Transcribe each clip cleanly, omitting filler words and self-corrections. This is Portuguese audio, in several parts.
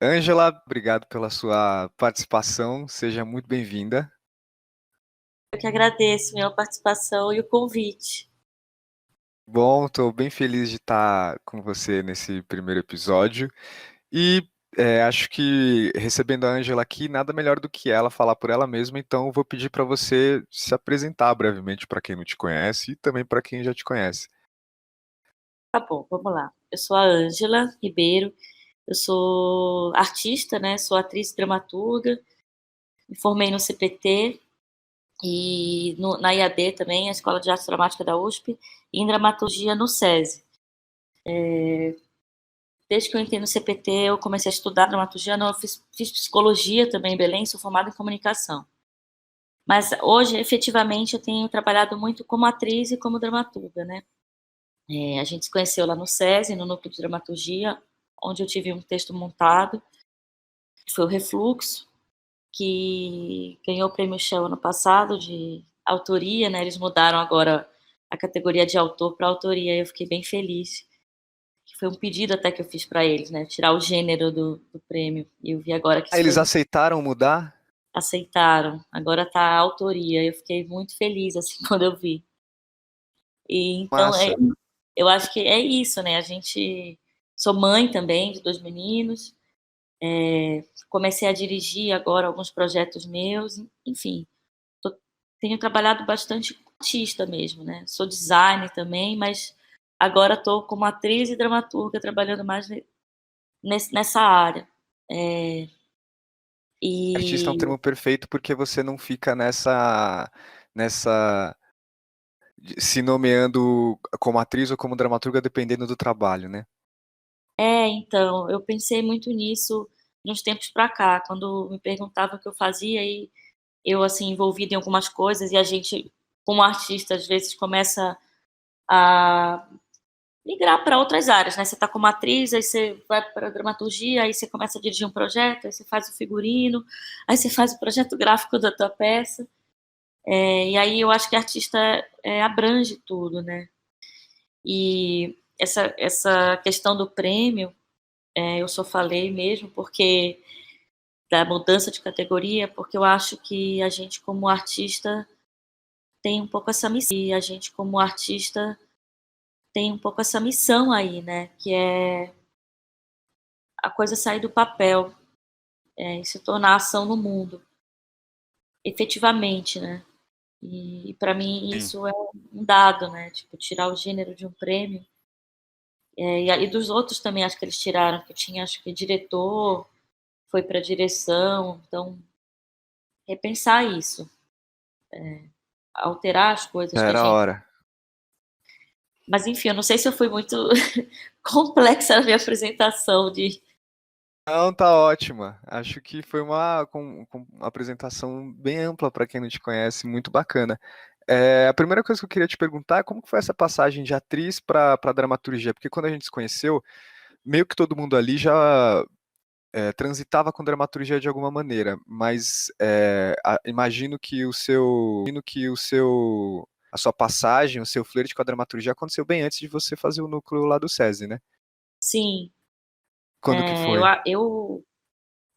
Ângela, obrigado pela sua participação, seja muito bem-vinda. Eu que agradeço a minha participação e o convite. Bom, estou bem feliz de estar com você nesse primeiro episódio e acho que recebendo a Ângela aqui, nada melhor do que ela falar por ela mesma, então eu vou pedir para você se apresentar brevemente para quem não te conhece e também para quem já te conhece. Tá bom, vamos lá. Eu sou a Ângela Ribeiro, eu sou artista, né? Sou atriz e dramaturga, me formei no CPT e na IAD também, a Escola de Arte Dramática da USP, e em dramaturgia no SESI. Desde que eu entrei no CPT, eu comecei a estudar dramaturgia, não, eu fiz psicologia também em Belém, sou formada em comunicação. Mas hoje, efetivamente, eu tenho trabalhado muito como atriz e como dramaturga, né? A gente se conheceu lá no SESI, no Núcleo de Dramaturgia, onde eu tive um texto montado, que foi o Refluxo, que ganhou o Prêmio Shell ano passado de autoria, né? Eles mudaram agora a categoria de autor para autoria, e eu fiquei bem feliz. Que foi um pedido até que eu fiz para eles, né? Tirar o gênero do prêmio. E eu vi agora que Ah, isso eles foi aceitaram mudar? aceitaram. Agora tá a autoria. Eu fiquei muito feliz assim quando eu vi. E então Massa. eu acho que é isso, né? A gente sou mãe também de 2 meninos. Comecei a dirigir agora alguns projetos meus, enfim, tô, tenho trabalhado bastante com artista mesmo, né? Sou designer também, mas agora estou como atriz e dramaturga trabalhando mais nessa área. Artista é um E termo perfeito porque você não fica nessa se nomeando como atriz ou como dramaturga dependendo do trabalho, né? então, eu pensei muito nisso de uns tempos para cá, quando me perguntavam o que eu fazia e eu, assim, envolvida em algumas coisas e a gente, como artista, às vezes começa a migrar para outras áreas, né? Você está como atriz, aí você vai para a dramaturgia, aí você começa a dirigir um projeto, aí você faz o figurino, aí você faz o projeto gráfico da tua peça. E aí eu acho que artista abrange tudo, né? E essa questão do prêmio, eu só falei mesmo porque da mudança de categoria, porque eu acho que a gente como artista tem um pouco essa missão, e a gente como artista tem um pouco essa missão aí, né? Que é a coisa sair do papel, e se tornar ação no mundo, efetivamente, né? E para mim Sim. isso é um dado, né? Tipo, tirar o gênero de um prêmio. E dos outros também acho que eles tiraram, que tinha, acho que diretor, foi para direção, então repensar isso, alterar as coisas Já que a era a gente. hora. Mas enfim, eu não sei se eu fui muito complexa na minha apresentação de. Não, tá ótima. Acho que foi com uma apresentação bem ampla para quem não te conhece, muito bacana. A primeira coisa que eu queria te perguntar é como que foi essa passagem de atriz para dramaturgia? Porque quando a gente se conheceu, meio que todo mundo ali já transitava com dramaturgia de alguma maneira, mas imagino que a sua passagem, o seu flerte com a dramaturgia aconteceu bem antes de você fazer o núcleo lá do SESI, né? Sim, Quando que eu, foi? eu,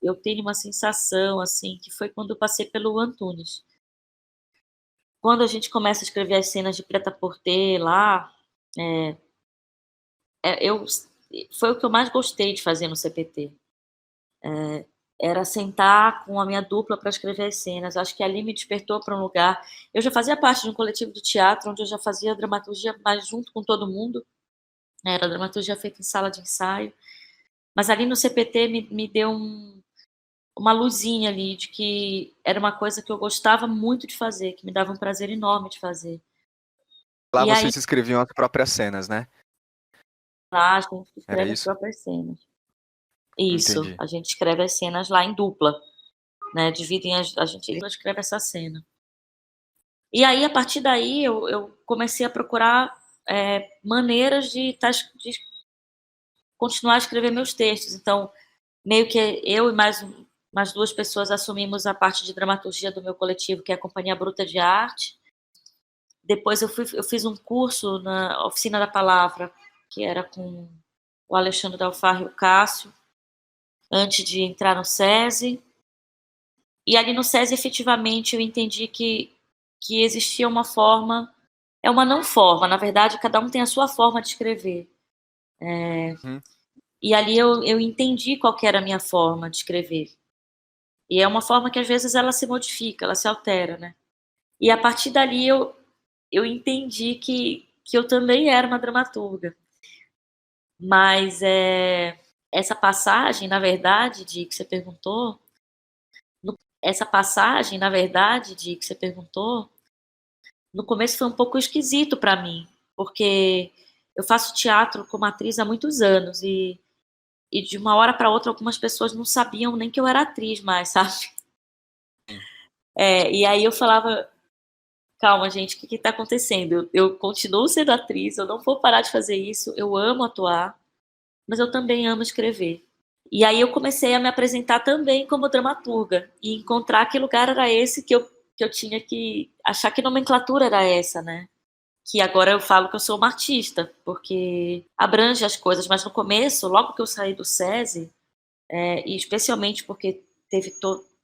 eu tenho uma sensação, assim, que foi quando eu passei pelo Antunes. Quando a gente começa a escrever as cenas de Prêt-à-Porter lá, é, eu, foi o que eu mais gostei de fazer no CPT. Era sentar com a minha dupla para escrever as cenas. Acho que ali me despertou para um lugar. Eu já fazia parte de um coletivo do teatro, onde eu já fazia dramaturgia, mas junto com todo mundo. Era dramaturgia feita em sala de ensaio. Mas ali no CPT me deu uma luzinha ali de que era uma coisa que eu gostava muito de fazer, que me dava um prazer enorme de fazer. Lá E aí, vocês escreviam as próprias cenas, né? lá, a gente Era escreve as isso? próprias cenas. Isso, Entendi. a gente escreve as cenas lá em dupla, né? Dividem, a gente escreve essa cena. E aí, a partir daí, eu comecei a procurar maneiras de continuar a escrever meus textos. Então, meio que eu e mais 2 pessoas assumimos a parte de dramaturgia do meu coletivo, que é a Companhia Bruta de Arte. Depois eu fiz um curso na Oficina da Palavra, que era com o Alexandre Dalfarre e o Cássio. antes de entrar no SESI. E ali no SESI, efetivamente, eu entendi que existia uma forma, é uma não forma, na verdade, cada um tem a sua forma de escrever. Uhum. E ali eu entendi qual que era a minha forma de escrever. E é uma forma que às vezes ela se modifica, ela se altera, né? E a partir dali eu entendi que eu também era uma dramaturga. Mas essa passagem, na verdade, de que você perguntou, essa passagem, na verdade, de que você perguntou, no começo foi um pouco esquisito para mim, porque eu faço teatro como atriz há muitos anos e de uma hora para outra algumas pessoas não sabiam nem que eu era atriz mais, sabe? E aí eu falava, calma, gente, o que está acontecendo? Eu continuo sendo atriz, eu não vou parar de fazer isso, eu amo atuar, mas eu também amo escrever. E aí eu comecei a me apresentar também como dramaturga e encontrar que lugar era esse que eu tinha que achar que nomenclatura era essa, né? Que agora eu falo que eu sou uma artista, porque abrange as coisas, mas no começo, logo que eu saí do SESI, e especialmente porque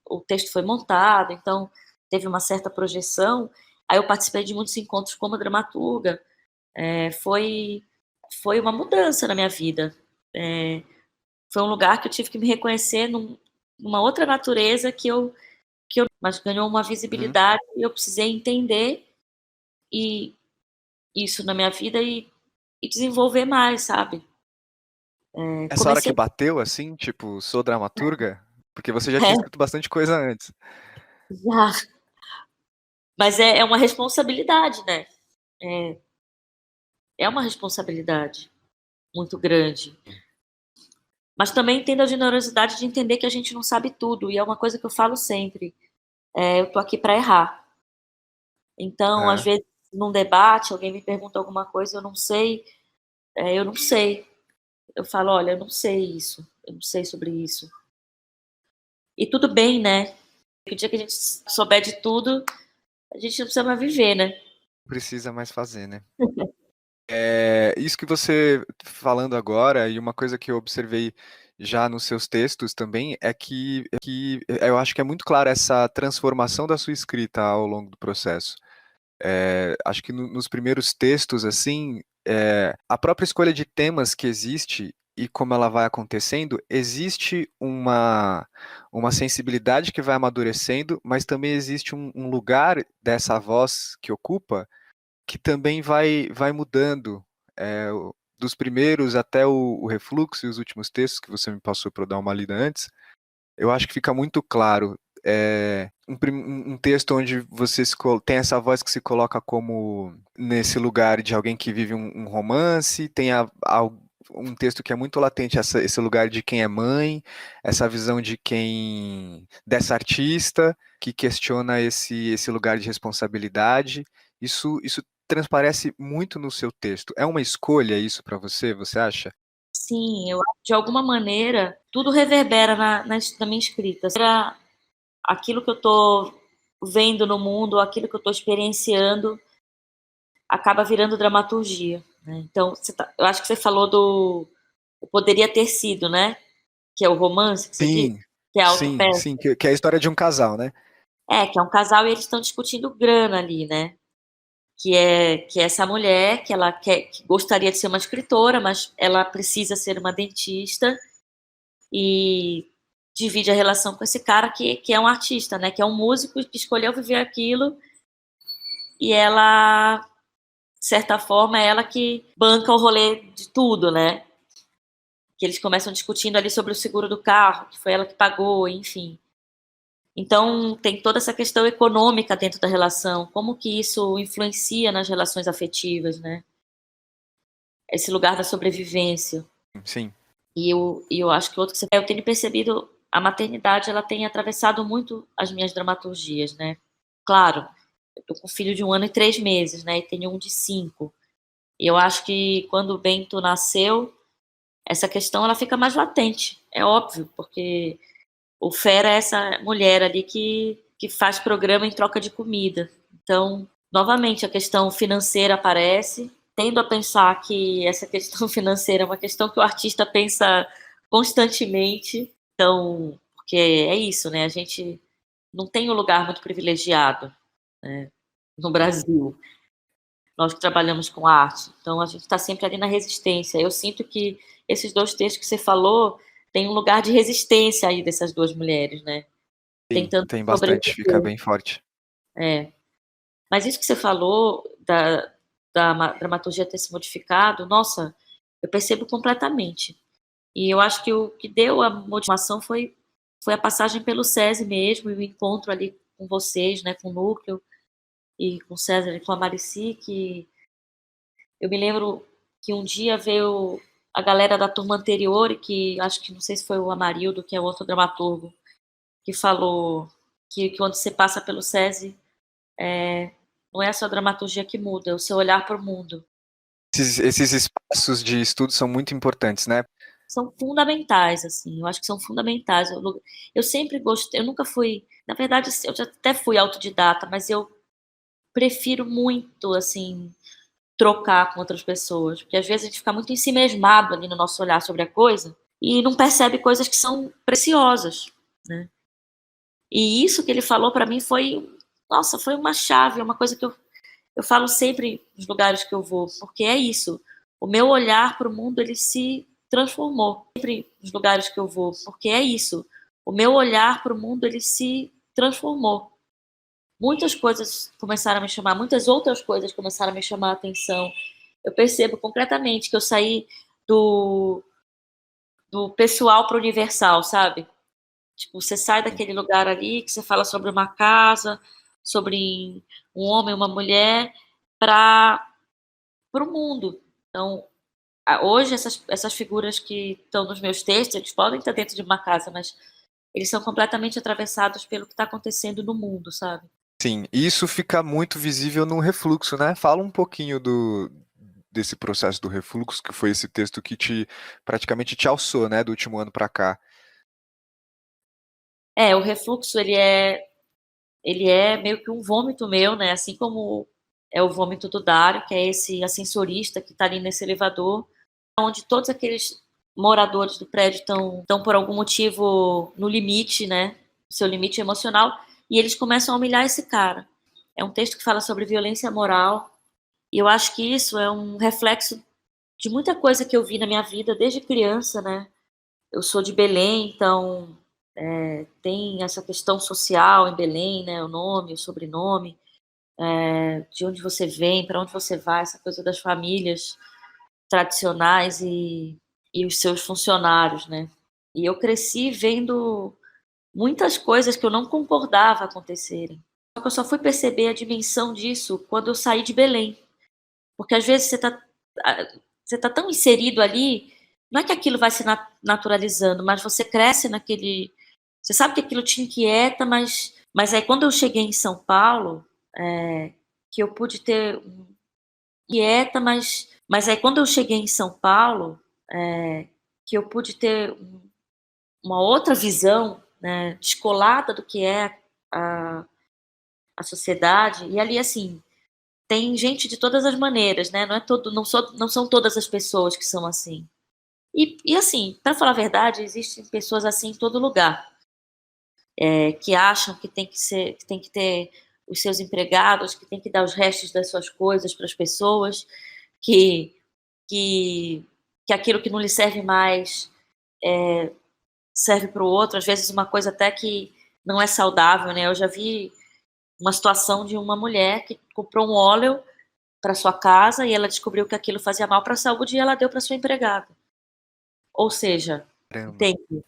o texto foi montado, então teve uma certa projeção, aí eu participei de muitos encontros como dramaturga, foi, foi uma mudança na minha vida. Foi um lugar que eu tive que me reconhecer numa outra natureza mas ganhou uma Uhum. visibilidade e eu precisei entender e isso na minha vida e desenvolver mais, sabe? Essa hora que Comecei. bateu, assim, tipo, sou dramaturga? Porque você já tinha É, escrito bastante coisa antes. já. Mas é uma responsabilidade, né? É uma responsabilidade muito grande. Mas também entendo a generosidade de entender que a gente não sabe tudo, e é uma coisa que eu falo sempre. Eu tô aqui para errar. Então, às Aham. vezes, num debate, alguém me pergunta alguma coisa, eu não sei. Eu falo, olha, eu não sei isso, eu não sei sobre isso. E tudo bem, né? O dia que a gente souber de tudo, a gente não precisa mais viver, né? Precisa mais fazer, né? Isso que você falando agora, e uma coisa que eu observei já nos seus textos também, é que eu acho que é muito clara essa transformação da sua escrita ao longo do processo. Acho que nos primeiros textos, assim, a própria escolha de temas que existe e como ela vai acontecendo, existe uma sensibilidade que vai amadurecendo, mas também existe um lugar dessa voz que ocupa que também vai mudando, dos primeiros até o refluxo e os últimos textos que você me passou para eu dar uma lida antes, eu acho que fica muito claro. Um texto onde tem essa voz que se coloca como nesse lugar de alguém que vive um romance, tem um texto que é muito latente, esse lugar de quem é mãe, essa visão dessa artista que questiona esse lugar de responsabilidade. Isso transparece muito no seu texto. É uma escolha isso para você, você acha? Sim, eu acho que de alguma maneira tudo reverbera na minha escrita. Era aquilo que eu estou vendo no mundo, aquilo que eu estou experienciando, acaba virando dramaturgia, né? Então, eu acho que você falou do poderia ter sido, né? Que é o romance que você disse, Sim, que é a sim, autopeça. sim, que é a história de um casal, né? Que é um casal e eles estão discutindo grana ali, né? Que é essa mulher que ela que gostaria de ser uma escritora, mas ela precisa ser uma dentista e divide a relação com esse cara que é um artista, né? Que é um músico que escolheu viver aquilo e ela, de certa forma, é ela que banca o rolê de tudo, né? Que eles começam discutindo ali sobre o seguro do carro, que foi ela que pagou, enfim. Então, tem toda essa questão econômica dentro da relação, como que isso influencia nas relações afetivas, né? Esse lugar da sobrevivência. Sim. E eu acho que outro que eu tenho percebido, a maternidade, ela tem atravessado muito as minhas dramaturgias, né? Claro, eu tô com um filho de 1 ano e 3 meses, né? E tenho um de 5. E eu acho que quando o Bento nasceu, essa questão ela fica mais latente, é óbvio, porque o Fera é essa mulher ali que faz programa em troca de comida. Então, novamente, a questão financeira aparece. Tendo a pensar que essa questão financeira é uma questão que o artista pensa constantemente. Então, porque é isso, né? A gente não tem um lugar muito privilegiado, né, no Brasil. Nós que trabalhamos com arte. Então, a gente está sempre ali na resistência. Eu sinto que esses dois textos que você falou tem um lugar de resistência aí dessas duas mulheres, né? Sim, Tentando tem bastante, fica sobreviver. bem forte. É. Mas isso que você falou da dramaturgia ter se modificado, nossa, eu percebo completamente. E eu acho que o que deu a motivação foi a passagem pelo SESI mesmo, e o encontro ali com vocês, né, com o núcleo, e com o César e com a Marici, que eu me lembro que um dia veio a galera da turma anterior, e que acho que não sei se foi o Amarildo, que é o outro dramaturgo, que falou que quando você passa pelo SESI, não é a sua dramaturgia que muda, é o seu olhar para o mundo. Esses espaços de estudo são muito importantes, né? São fundamentais, assim, eu acho que são fundamentais. Eu sempre gostei, eu nunca fui, na verdade, eu já até fui autodidata, mas eu prefiro muito, assim, trocar com outras pessoas, porque às vezes a gente fica muito ensimesmado ali no nosso olhar sobre a coisa e não percebe coisas que são preciosas, né? E isso que ele falou para mim foi, nossa, foi uma chave, uma coisa que eu falo sempre nos lugares que eu vou, porque é isso. O meu olhar para o mundo, ele se transformou. Sempre nos lugares que eu vou, porque é isso. O meu olhar para o mundo, ele se transformou. Muitas coisas começaram a me chamar, muitas outras coisas começaram a me chamar a atenção. Eu percebo concretamente que eu saí do, do pessoal para o universal, sabe? Tipo, você sai daquele lugar ali que você fala sobre uma casa, sobre um homem, uma mulher, para o mundo. Então, hoje essas figuras que estão nos meus textos, eles podem estar dentro de uma casa, mas eles são completamente atravessados pelo que está acontecendo no mundo, sabe? Sim, isso fica muito visível no refluxo, né? Fala um pouquinho desse processo do refluxo, que foi esse texto que praticamente te alçou, né, do último ano para cá. O refluxo, ele é meio que um vômito meu, né? Assim como é o vômito do Dário, que é esse ascensorista que está ali nesse elevador, onde todos aqueles moradores do prédio estão por algum motivo no limite, né? Seu limite emocional, e eles começam a humilhar esse cara. É um texto que fala sobre violência moral, e eu acho que isso é um reflexo de muita coisa que eu vi na minha vida desde criança, né? Eu sou de Belém, então tem essa questão social em Belém, né? O nome, o sobrenome, de onde você vem, para onde você vai, essa coisa das famílias tradicionais e os seus funcionários, né? E eu cresci vendo muitas coisas que eu não concordava acontecerem. Só que eu só fui perceber a dimensão disso quando eu saí de Belém. Porque às vezes você tá tão inserido ali, não é que aquilo vai se naturalizando, mas você cresce naquele. Você sabe que aquilo te inquieta, mas aí quando eu cheguei em São Paulo, que eu pude ter inquieta, mas aí quando eu cheguei em São Paulo, que eu pude ter uma outra visão, né, descolada do que é a, a sociedade, e ali assim, tem gente de todas as maneiras, né? Não são todas as pessoas que são assim. E assim, para falar a verdade, existem pessoas assim em todo lugar, que acham que que tem que ter os seus empregados, que tem que dar os restos das suas coisas para as pessoas, que, que, que aquilo que não lhe serve mais serve para o outro, às vezes uma coisa até que não é saudável, né? Eu já vi uma situação de uma mulher que comprou um óleo para sua casa e ela descobriu que aquilo fazia mal para a saúde e ela deu para sua empregada. Ou seja, Caramba. entende?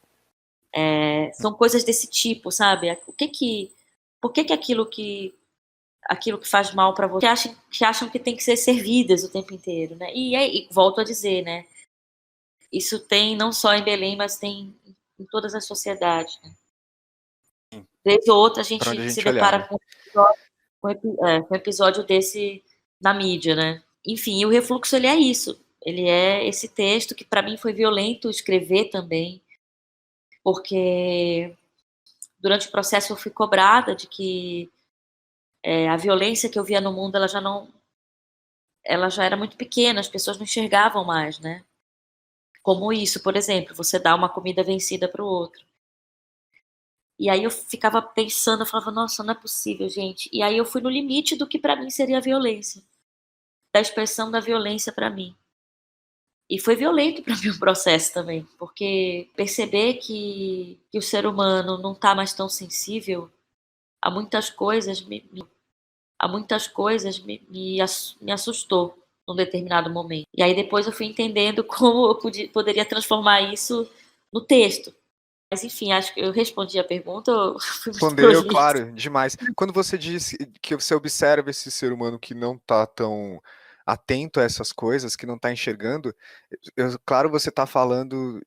São coisas desse tipo, sabe? Por que aquilo que faz mal para você que acham que tem que ser servidas o tempo inteiro, né? E volto a dizer, né? Isso tem não só em Belém, mas tem em todas as sociedades, né? Sim, Vez ou outra a para onde gente a se gente olhar, depara né? com um episódio desse na mídia, né? Enfim, o refluxo ele é isso. Ele é esse texto que para mim foi violento escrever também, porque durante o processo eu fui cobrada de que a violência que eu via no mundo ela já era muito pequena, as pessoas não enxergavam mais, né? Como isso, por exemplo, você dá uma comida vencida para o outro. E aí eu ficava pensando, eu falava, nossa, não é possível, gente. E aí eu fui no limite do que pra mim seria a violência, da expressão da violência pra mim. E foi violento para mim o processo também, porque perceber que o ser humano não tá mais tão sensível a muitas coisas me assustou num determinado momento. E aí depois eu fui entendendo como eu poderia transformar isso no texto. Mas enfim, acho que eu respondi a pergunta, ou fui muito Respondeu, prolixo. claro, demais. Quando você disse que você observa esse ser humano que não está tão atento a essas coisas, que não está enxergando, claro, você está falando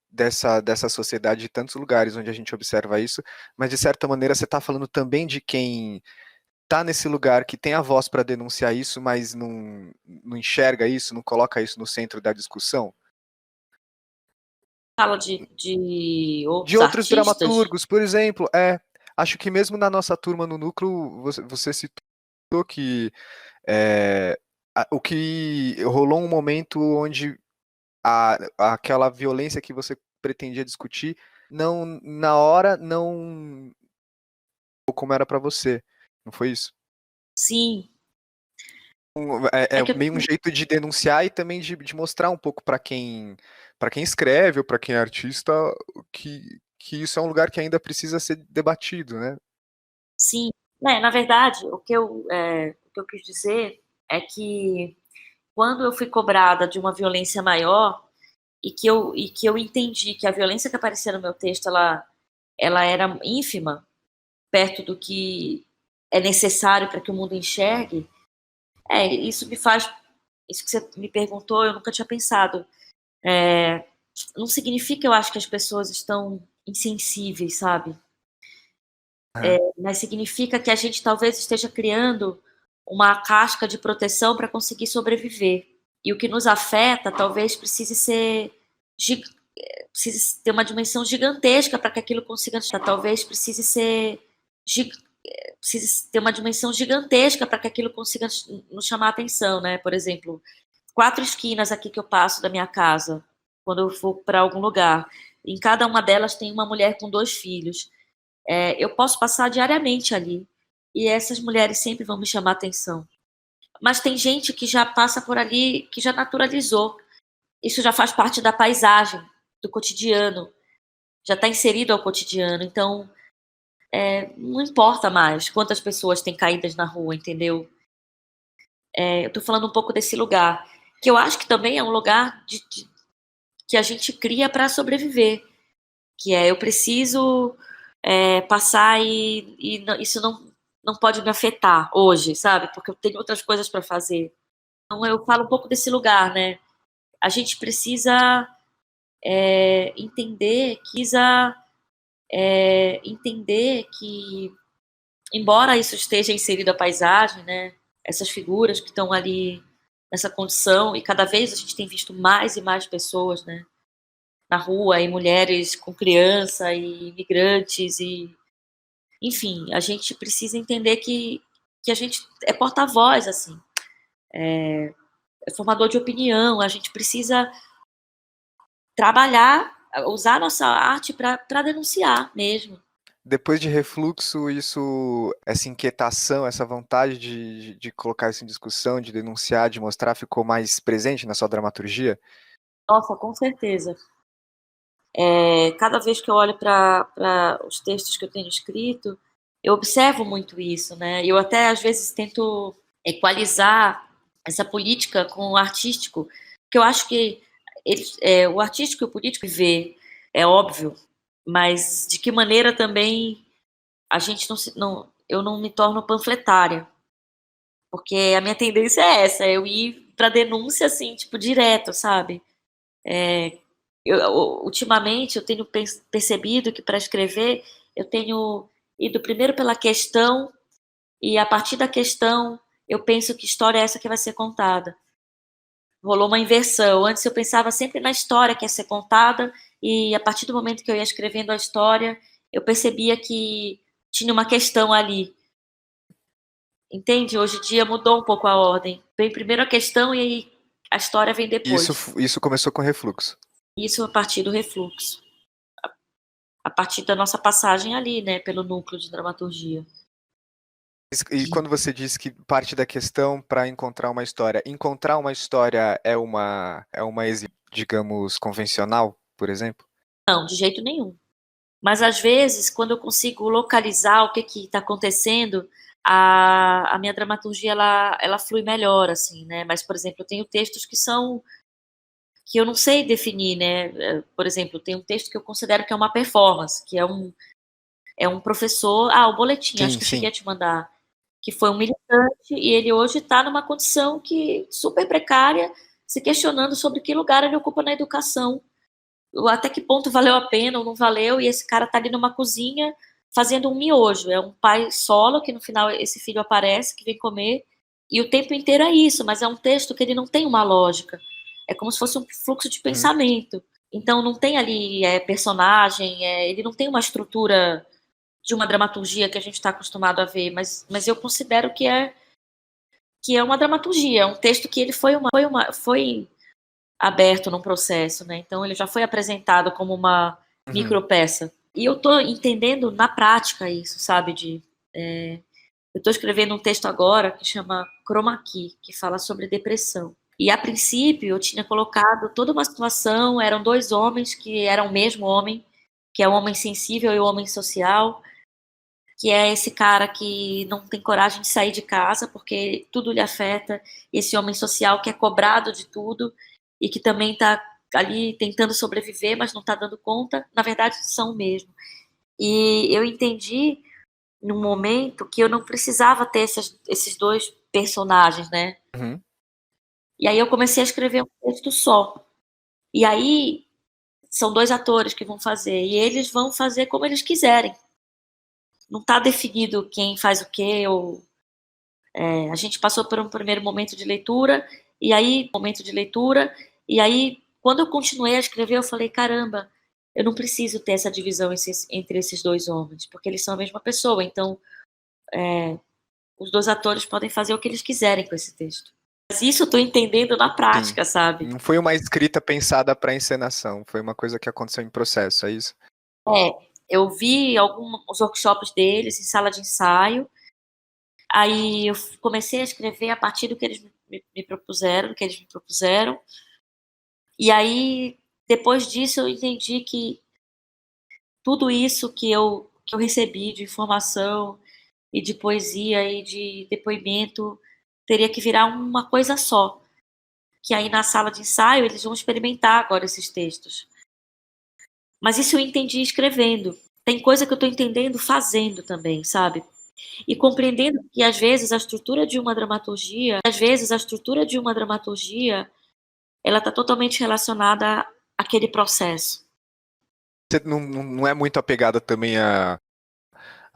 dessa sociedade de tantos lugares onde a gente observa isso, mas de certa maneira você está falando também de quem está nesse lugar, que tem a voz para denunciar isso, mas não enxerga isso, não coloca isso no centro da discussão. Fala de De outros outros artistas? dramaturgos, por exemplo, acho que mesmo na nossa turma no núcleo, você citou que o que rolou um momento onde aquela violência que você pretendia discutir, não na hora, não como era para você, não foi isso? Sim. É É que eu meio um jeito de denunciar e também de mostrar um pouco para quem escreve ou para quem é artista que isso é um lugar que ainda precisa ser debatido, né? sim. Na verdade, o que eu quis dizer é que quando eu fui cobrada de uma violência maior e que eu entendi que a violência que aparecia no meu texto, ela era ínfima, perto do que é necessário para que o mundo enxergue, isso me faz isso que você me perguntou, eu nunca tinha pensado. Não significa, eu acho, que as pessoas estão insensíveis, sabe? Aham. Mas significa que a gente talvez esteja criando uma casca de proteção para conseguir sobreviver. E o que nos afeta talvez gi- precise ter uma dimensão gigantesca para que aquilo consiga. Talvez gi- precise ter uma dimensão gigantesca para que aquilo consiga nos chamar a atenção, né? Por exemplo, 4 esquinas aqui que eu passo da minha casa, quando eu for para algum lugar. Em cada uma delas tem uma mulher com 2 filhos. Eu posso passar diariamente ali e essas mulheres sempre vão me chamar a atenção. Mas tem gente que já passa por ali, que já naturalizou. Isso já faz parte da paisagem, do cotidiano, já está inserido ao cotidiano. Então, não importa mais quantas pessoas têm caídas na rua, entendeu? Eu estou falando um pouco desse lugar, que eu acho que também é um lugar que a gente cria para sobreviver, que eu preciso passar isso não pode me afetar hoje, sabe? Porque eu tenho outras coisas para fazer. Então eu falo um pouco desse lugar, né? A gente precisa entender que, embora isso esteja inserido à paisagem, né? Essas figuras que estão ali nessa condição, e cada vez a gente tem visto mais e mais pessoas, né? Na rua, e mulheres com criança, e imigrantes, e enfim, a gente precisa entender que a gente é porta-voz, assim, é formador de opinião, a gente precisa trabalhar, usar a nossa arte para denunciar mesmo. Depois de Refluxo, essa inquietação, essa vontade de colocar isso em discussão, de denunciar, de mostrar, ficou mais presente na sua dramaturgia? Nossa, com certeza. Cada vez que eu olho para os textos que eu tenho escrito, eu observo muito isso, né? Eu até às vezes tento equalizar essa política com o artístico, porque eu acho que o artístico e o político vê, é óbvio, mas de que maneira também a gente eu não me torno panfletária, porque a minha tendência é essa, eu ir para denúncia assim, tipo direto, sabe? Ultimamente eu tenho percebido que para escrever eu tenho ido primeiro pela questão e a partir da questão eu penso que história é essa que vai ser contada. Rolou uma inversão. Antes eu pensava sempre na história que ia ser contada e a partir do momento que eu ia escrevendo a história eu percebia que tinha uma questão ali. Entende? Hoje em dia mudou um pouco a ordem. Vem primeiro a questão e aí a história vem Isso, depois. isso começou com Refluxo. Isso a partir do refluxo. a partir da nossa passagem ali, né, pelo núcleo de dramaturgia. E quando você diz que parte da questão para encontrar uma história é uma digamos, convencional, por exemplo? Não, de jeito nenhum. Mas às vezes, quando eu consigo localizar o que está acontecendo, a minha dramaturgia ela flui melhor, assim, né? Mas, por exemplo, eu tenho textos que eu não sei definir, né? Por exemplo, tem um texto que eu considero que é uma performance, que é um professor. Ah, o boletim, acho Sim, que eu cheguei sim. a te mandar, que foi um militante e ele hoje está numa condição que super precária, se questionando sobre que lugar ele ocupa na educação, até que ponto valeu a pena ou não valeu, e esse cara tá ali numa cozinha fazendo um miojo. É um pai solo que no final esse filho aparece, que vem comer, e o tempo inteiro é isso, mas é um texto que ele não tem uma lógica. É como se fosse um fluxo de Uhum. pensamento. Então não tem ali personagem, ele não tem uma estrutura de uma dramaturgia que a gente está acostumado a ver, mas eu considero que é uma dramaturgia, é um texto que ele foi aberto num processo, né? Então ele já foi apresentado como uma Uhum. micropeça. E eu tô entendendo na prática isso, sabe? Eu tô escrevendo um texto agora que chama Chroma Key, que fala sobre depressão. E a princípio eu tinha colocado toda uma situação, eram dois homens que eram o mesmo homem, que é o homem sensível e o homem social, que é esse cara que não tem coragem de sair de casa porque tudo lhe afeta, esse homem social que é cobrado de tudo e que também está ali tentando sobreviver, mas não está dando conta, na verdade são o mesmo. E eu entendi num momento que eu não precisava ter esses dois personagens, né? Uhum. E aí eu comecei a escrever um texto só. E aí são dois atores que vão fazer, e eles vão fazer como eles quiserem. Não está definido quem faz o quê, ou a gente passou por um primeiro momento de leitura, e aí, quando eu continuei a escrever, eu falei, caramba, eu não preciso ter essa divisão entre esses dois homens, porque eles são a mesma pessoa, então os dois atores podem fazer o que eles quiserem com esse texto. Mas isso eu tô entendendo na Sim. prática, sabe? Não foi uma escrita pensada para encenação, foi uma coisa que aconteceu em processo, é isso? Eu vi alguns workshops deles em sala de ensaio, aí eu comecei a escrever a partir do que eles me propuseram, do que eles me propuseram. E aí, depois disso, eu entendi que tudo isso que eu recebi de informação e de poesia e de depoimento teria que virar uma coisa só. Que aí na sala de ensaio eles vão experimentar agora esses textos. Mas isso eu entendi escrevendo. Tem coisa que eu estou entendendo fazendo também, sabe? E compreendendo que às vezes a estrutura de uma dramaturgia, ela está totalmente relacionada àquele processo. Você não é muito apegada também a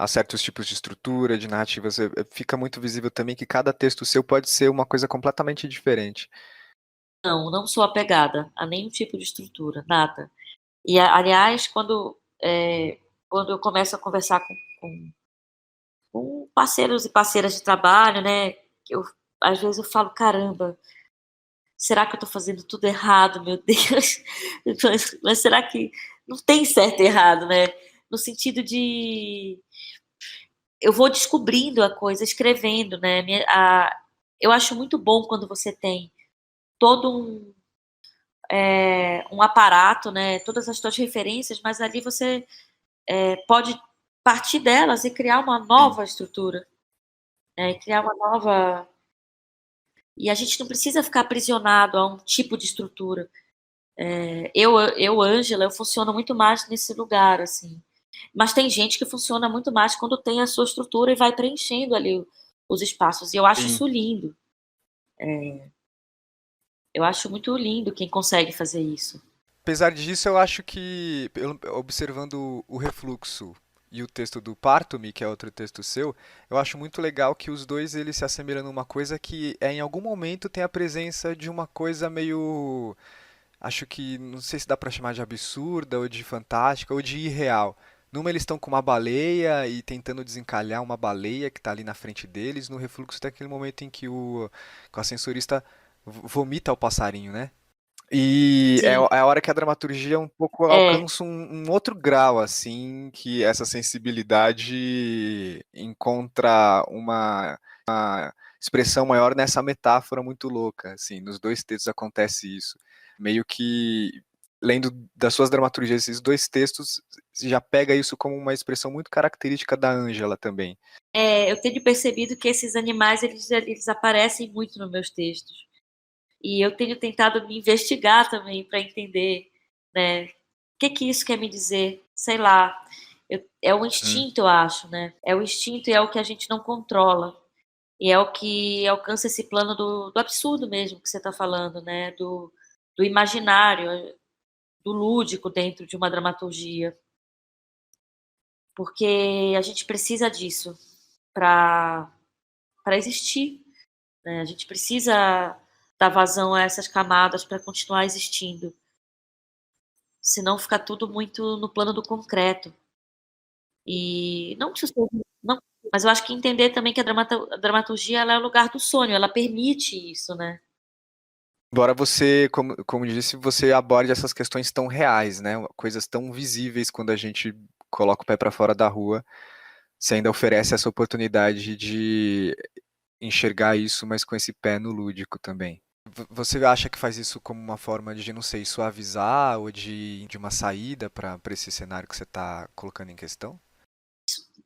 certos tipos de estrutura, de narrativa, fica muito visível também que cada texto seu pode ser uma coisa completamente diferente. Não, não sou apegada a nenhum tipo de estrutura, nada. E, aliás, quando eu começo a conversar com parceiros e parceiras de trabalho, né, às vezes eu falo, caramba, será que eu estou fazendo tudo errado, meu Deus? Mas será que não tem certo e errado, né? No sentido de eu vou descobrindo a coisa, escrevendo, né? Eu acho muito bom quando você tem todo um aparato, né? Todas as suas referências, mas ali você pode partir delas e criar uma Sim. nova estrutura, né? E criar uma nova. E a gente não precisa ficar aprisionado a um tipo de estrutura. Ângela, eu funciono muito mais nesse lugar, assim. Mas tem gente que funciona muito mais quando tem a sua estrutura e vai preenchendo ali os espaços. E eu acho Sim. isso lindo. Eu acho muito lindo quem consegue fazer isso. Apesar disso, eu acho que, observando o refluxo e o texto do Parto-me, que é outro texto seu, eu acho muito legal que os dois eles se assemelham numa coisa que em algum momento tem a presença de uma coisa meio, acho que não sei se dá pra chamar de absurda ou de fantástica ou de irreal. Numa eles estão com uma baleia e tentando desencalhar uma baleia que está ali na frente deles. No refluxo tem aquele momento em que o ascensorista vomita o passarinho, né? E é Sim, a hora que a dramaturgia um pouco é, alcança um outro grau, assim, que essa sensibilidade encontra uma expressão maior nessa metáfora muito louca, assim, nos dois textos acontece isso. Meio que, lendo das suas dramaturgias, esses dois textos, você já pega isso como uma expressão muito característica da Ângela também. eu tenho percebido que esses animais, eles aparecem muito nos meus textos. E eu tenho tentado me investigar também para entender, né, o que isso quer me dizer. Sei lá, é o Hum. instinto, eu acho, né? É o instinto e é o que a gente não controla. E é o que alcança esse plano do absurdo mesmo que você está falando, né? Do imaginário, do lúdico dentro de uma dramaturgia. Porque a gente precisa disso para existir, né? A gente precisa dar vazão a essas camadas para continuar existindo. Senão fica tudo muito no plano do concreto. E não que isso seja, não, mas eu acho que entender também que a dramaturgia ela é o lugar do sonho, ela permite isso, né? Embora você, como disse, você aborde essas questões tão reais, né? Coisas tão visíveis quando a gente coloca o pé para fora da rua, você ainda oferece essa oportunidade de enxergar isso, mas com esse pé no lúdico também. Você acha que faz isso como uma forma de, não sei, suavizar ou de uma saída para esse cenário que você está colocando em questão?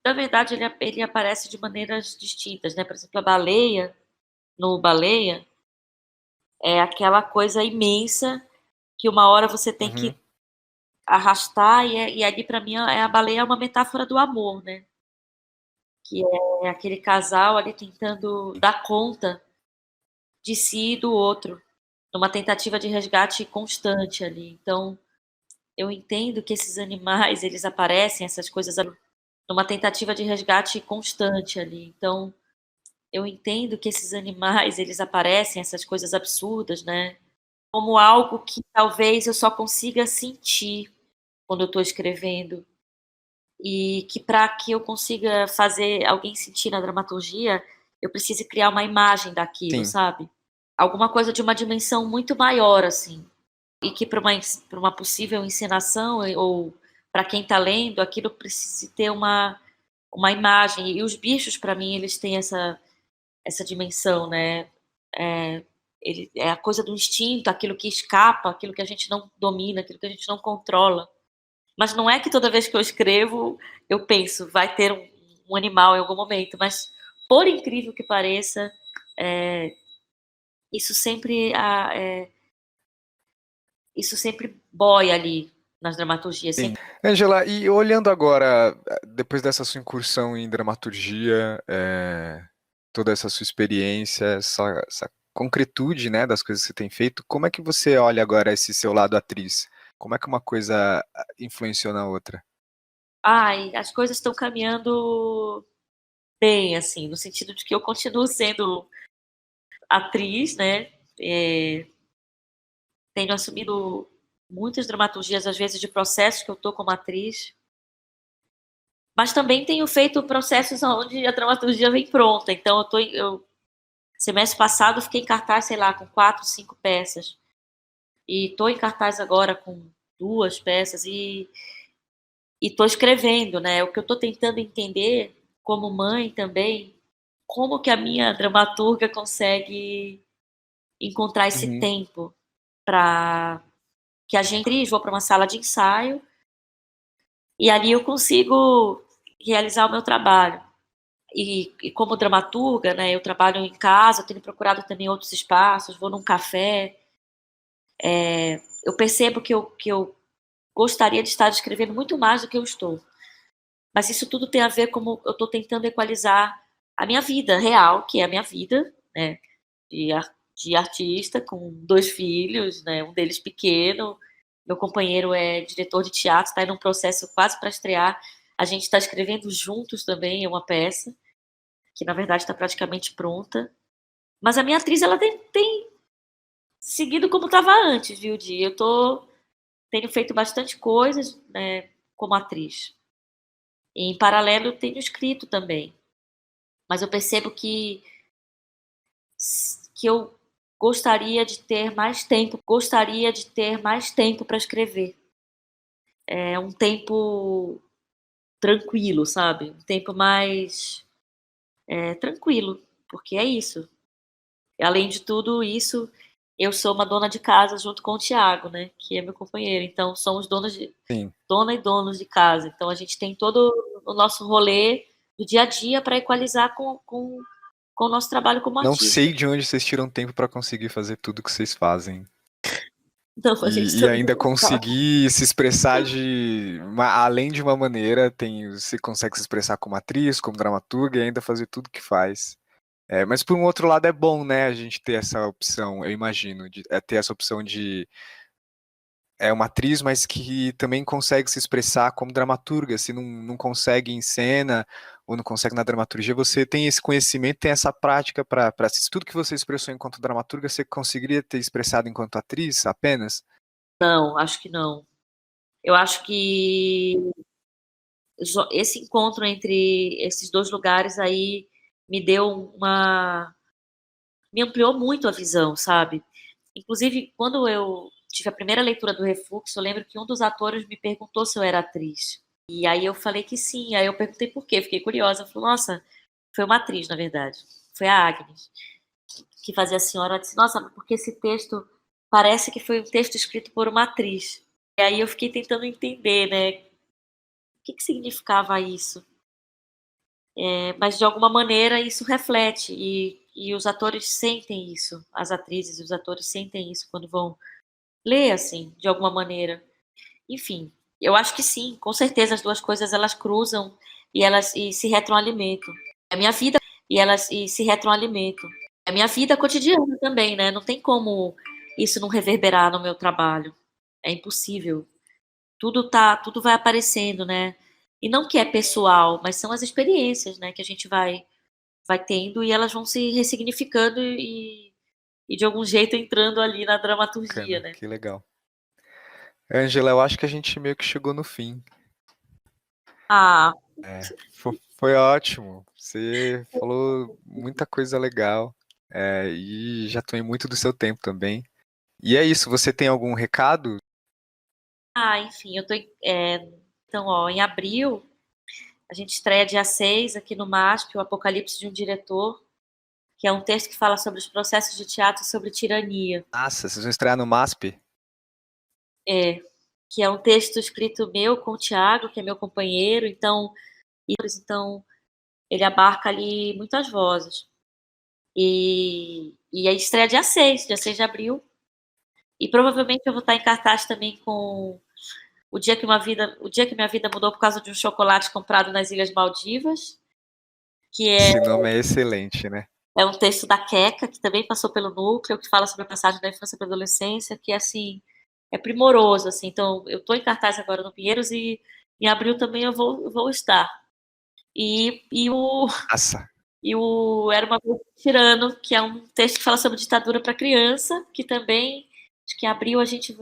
Na verdade, ele aparece de maneiras distintas, né? Por exemplo, a baleia, no Baleia, é aquela coisa imensa que uma hora você tem Uhum. que arrastar, e ali para mim a baleia é uma metáfora do amor, né? Que é aquele casal ali tentando dar conta de si e do outro, numa tentativa de resgate constante ali. Então, eu entendo que esses animais, eles aparecem, essas coisas, numa tentativa de resgate constante ali. Então, eu entendo que esses animais, eles aparecem, essas coisas absurdas, né? Como algo que talvez eu só consiga sentir quando eu estou escrevendo. E que para que eu consiga fazer alguém sentir na dramaturgia, eu preciso criar uma imagem daquilo, Sim. sabe? Alguma coisa de uma dimensão muito maior, assim. E que para uma possível encenação ou para quem está lendo, aquilo precisa ter uma imagem. E os bichos, para mim, eles têm essa dimensão, né? É, é a coisa do instinto, aquilo que escapa, aquilo que a gente não domina, aquilo que a gente não controla. Mas não é que toda vez que eu escrevo, eu penso, vai ter um animal em algum momento, mas por incrível que pareça, é, isso sempre isso sempre boia ali nas dramaturgias, Sim. sempre. Angela, e olhando agora, depois dessa sua incursão em dramaturgia, toda essa sua experiência, essa concretude, né, das coisas que você tem feito, como é que você olha agora esse seu lado atriz? Como é que uma coisa influenciou na outra? Ai, as coisas estão caminhando bem, assim, no sentido de que eu continuo sendo atriz, né? É, tenho assumido muitas dramaturgias, às vezes, de processos que eu tô como atriz, mas também tenho feito processos onde a dramaturgia vem pronta. Então, semestre passado, eu fiquei em cartaz, sei lá, com 4, 5 peças. E estou em cartaz agora com 2 peças e estou escrevendo, né? O que eu estou tentando entender, como mãe também, como que a minha dramaturga consegue encontrar esse Uhum. tempo para que a gente vou para uma sala de ensaio e ali eu consigo realizar o meu trabalho. E como dramaturga, né, eu trabalho em casa, eu tenho procurado também outros espaços, vou num café. Eu percebo que eu gostaria de estar escrevendo muito mais do que eu estou. Mas isso tudo tem a ver como eu estou tentando equalizar a minha vida real, que é a minha vida, né, de artista com 2 filhos, né, um deles pequeno. Meu companheiro é diretor de teatro, está em um processo quase para estrear. A gente está escrevendo juntos também uma peça, que na verdade está praticamente pronta. Mas a minha atriz, ela tem seguido como estava antes, viu, Di? Tenho feito bastante coisas, né, como atriz. E, em paralelo, eu tenho escrito também. Mas eu percebo que eu gostaria de ter mais tempo para escrever. É um tempo tranquilo, sabe? Um tempo mais tranquilo, porque é isso. Além de tudo isso, eu sou uma dona de casa junto com o Thiago, né, que é meu companheiro. Então somos Sim. dona e donos de casa. Então a gente tem todo o nosso rolê do dia a dia para equalizar com o nosso trabalho como Não artista. sei de onde vocês tiram tempo para conseguir fazer tudo que vocês fazem. Então a gente E também ainda não sabe. conseguir se expressar além de uma maneira, você consegue se expressar como atriz, como dramaturga e ainda fazer tudo que faz. Mas por um outro lado é bom, né, a gente ter essa opção, eu imagino, ter essa opção de uma atriz, mas que também consegue se expressar como dramaturga. Se não consegue em cena ou não consegue na dramaturgia, você tem esse conhecimento, tem essa prática para tudo que você expressou enquanto dramaturga, você conseguiria ter expressado enquanto atriz apenas? Não, acho que não. Eu acho que esse encontro entre esses dois lugares aí me deu me ampliou muito a visão, sabe? Inclusive, quando eu tive a primeira leitura do Refluxo, eu lembro que um dos atores me perguntou se eu era atriz. E aí eu falei que sim. Aí eu perguntei por quê. Fiquei curiosa. Eu falei, nossa, foi uma atriz, na verdade. Foi a Agnes, que fazia a senhora. Ela disse, nossa, porque esse texto parece que foi um texto escrito por uma atriz. E aí eu fiquei tentando entender, né? O que significava isso? Mas de alguma maneira isso reflete e os atores sentem isso, as atrizes e os atores sentem isso quando vão ler, assim, de alguma maneira. Enfim, eu acho que sim, com certeza as duas coisas elas cruzam e se retroalimentam. É a minha vida e elas e se retroalimentam. É a minha vida cotidiana também, né? Não tem como isso não reverberar no meu trabalho. É impossível. Tudo vai aparecendo, né? E não que é pessoal, mas são as experiências, né, que a gente vai tendo e elas vão se ressignificando e de algum jeito entrando ali na dramaturgia, Bacana, né? que legal. Ângela, eu acho que a gente meio que chegou no fim. Ah, Foi ótimo. Você falou muita coisa legal. E já tomei muito do seu tempo também. E é isso, você tem algum recado? enfim, então, ó, em abril a gente estreia dia 6 aqui no MASP, o Apocalipse de um Diretor, que é um texto que fala sobre os processos de teatro sobre tirania. Nossa, vocês vão estrear no MASP? É, que é um texto escrito meu com o Thiago, que é meu companheiro, então ele abarca ali muitas vozes. E a estreia dia 6 de abril. E provavelmente eu vou estar em cartaz também com o dia que minha vida mudou por causa de um chocolate comprado nas Ilhas Maldivas, que Esse nome é excelente, né? é um texto da Queca, que também passou pelo núcleo, que fala sobre a passagem da infância para a adolescência, que assim é primoroso, assim. Então eu estou em cartaz agora no Pinheiros e em abril também eu vou estar. E o Nossa, Era uma Vez um Tirano, que é um texto que fala sobre ditadura para criança, que também, acho que em abril a gente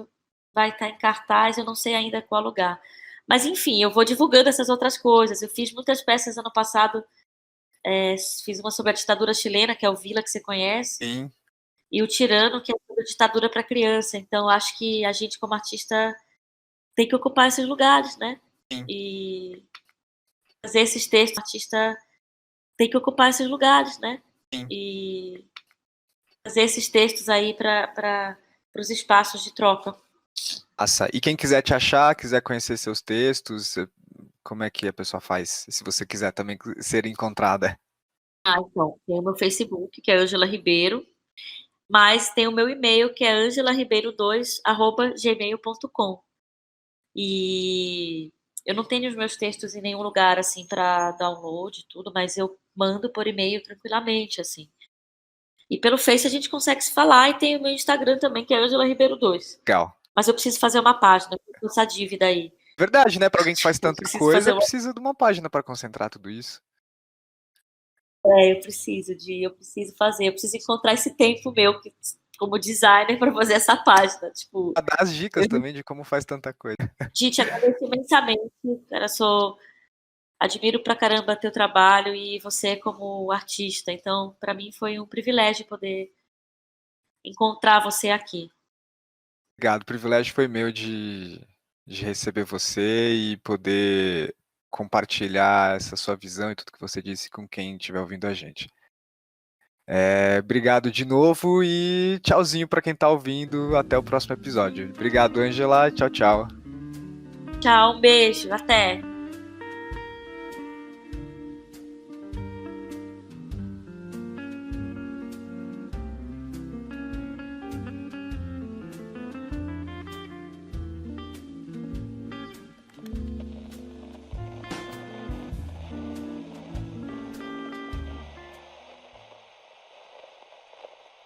vai estar em cartaz, eu não sei ainda qual lugar. Mas, enfim, eu vou divulgando essas outras coisas. Eu fiz muitas peças ano passado, fiz uma sobre a ditadura chilena, que é o Vila, que você conhece, sim, e o Tirano, que é sobre a ditadura para criança. Então, acho que a gente, como artista, tem que ocupar esses lugares, né? sim. E fazer esses textos, o artista tem que ocupar esses lugares, né? Sim. E fazer esses textos aí para os espaços de troca. Nossa, e quem quiser te achar, quiser conhecer seus textos, como é que a pessoa faz? Se você quiser também ser encontrada. Então, tem o meu Facebook, que é Ângela Ribeiro, mas tem o meu e-mail, que é angelaribeiro2@gmail.com. E eu não tenho os meus textos em nenhum lugar, assim, para download e tudo, mas eu mando por e-mail tranquilamente, assim. E pelo Face a gente consegue se falar, e tem o meu Instagram também, que é Ângela Ribeiro 2. Legal. Mas eu preciso fazer uma página, com essa dívida aí. Verdade, né? Para alguém que faz Eu tanta preciso fazer coisa, uma precisa de uma página para concentrar tudo isso. eu preciso fazer, eu preciso encontrar esse tempo meu como designer para fazer essa página, tipo, Dá as dicas também de como faz tanta coisa. gente, agradeço imensamente, cara, admiro pra caramba teu trabalho e você como artista, então para mim foi um privilégio poder encontrar você aqui. Obrigado, o privilégio foi meu de receber você e poder compartilhar essa sua visão e tudo que você disse com quem estiver ouvindo a gente. Obrigado de novo e tchauzinho para quem está ouvindo. Até o próximo episódio. Obrigado, Ângela. Tchau, tchau. Tchau, um beijo, até!